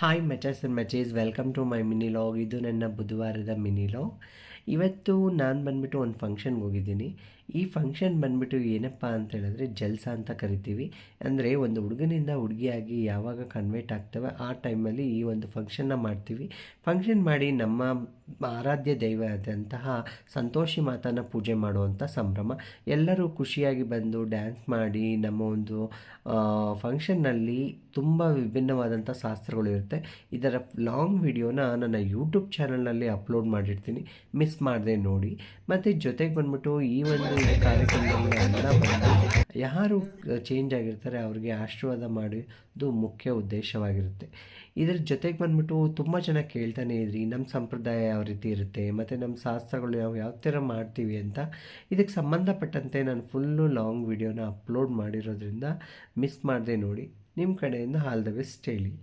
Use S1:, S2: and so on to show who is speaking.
S1: Hi ಮಚಸ್ and ಮಚೀಸ್, welcome to my mini vlog. ಇದು ನನ್ನ ಬುಧವಾರದ ಮಿನಿ ಲಾಗ್. ಇವತ್ತು ನಾನು ಬಂದುಬಿಟ್ಟು ಒಂದು ಫಂಕ್ಷನ್ಗೆ ಹೋಗಿದ್ದೀನಿ. ಈ ಫಂಕ್ಷನ್ ಬಂದುಬಿಟ್ಟು ಏನಪ್ಪ ಅಂತ ಹೇಳಿದ್ರೆ ಜಲ್ಸ ಅಂತ ಕರಿತೀವಿ. ಅಂದರೆ ಒಂದು ಹುಡುಗನಿಂದ ಹುಡುಗಿಯಾಗಿ ಯಾವಾಗ ಕನ್ವರ್ಟ್ ಆಗ್ತವೆ ಆ ಟೈಮಲ್ಲಿ ಈ ಒಂದು ಫಂಕ್ಷನ್ನ ಮಾಡ್ತೀವಿ. ಫಂಕ್ಷನ್ ಮಾಡಿ ನಮ್ಮ ಆರಾಧ್ಯ ದೈವ ಆದಂತಹ ಸಂತೋಷಿ ಮಾತನ ಪೂಜೆ ಮಾಡುವಂಥ ಸಂಭ್ರಮ. ಎಲ್ಲರೂ ಖುಷಿಯಾಗಿ ಬಂದು ಡ್ಯಾನ್ಸ್ ಮಾಡಿ ನಮ್ಮ ಒಂದು ಫಂಕ್ಷನ್ನಲ್ಲಿ ತುಂಬ ವಿಭಿನ್ನವಾದಂಥ ಶಾಸ್ತ್ರಗಳು ಇರುತ್ತೆ. ಇದರ ಲಾಂಗ್ ವಿಡಿಯೋನ ನನ್ನ ಯೂಟ್ಯೂಬ್ ಚಾನಲ್ನಲ್ಲಿ ಅಪ್ಲೋಡ್ ಮಾಡಿರ್ತೀನಿ, ಮಿಸ್ ಮಾಡದೆ ನೋಡಿ. ಮತ್ತು ಜೊತೆಗೆ ಬಂದ್ಬಿಟ್ಟು ಈ ಒಂದು ಕಾರ್ಯಕ್ರಮದಲ್ಲಿ ಎಲ್ಲ ಬಂದು ಯಾರು ಚೇಂಜ್ ಆಗಿರ್ತಾರೆ ಅವ್ರಿಗೆ ಆಶೀರ್ವಾದ ಮಾಡೋದು ಮುಖ್ಯ ಉದ್ದೇಶವಾಗಿರುತ್ತೆ. ಇದರ ಜೊತೆಗೆ ಬಂದ್ಬಿಟ್ಟು ತುಂಬ ಜನ ಕೇಳ್ತಾನೆ ಇದ್ರಿ ನಮ್ಮ ಸಂಪ್ರದಾಯ ಯಾವ ರೀತಿ ಇರುತ್ತೆ ಮತ್ತು ನಮ್ಮ ಶಾಸ್ತ್ರಗಳು ನಾವು ಯಾವ ಥರ ಮಾಡ್ತೀವಿ ಅಂತ. ಇದಕ್ಕೆ ಸಂಬಂಧಪಟ್ಟಂತೆ ನಾನು ಫುಲ್ಲು ಲಾಂಗ್ ವಿಡಿಯೋನ ಅಪ್ಲೋಡ್ ಮಾಡಿರೋದ್ರಿಂದ ಮಿಸ್ ಮಾಡದೆ ನೋಡಿ. ನಿಮ್ಮ ಕಡೆಯಿಂದ ಆಲ್ ದ ಬೆಸ್ಟ್ ಹೇಳಿ.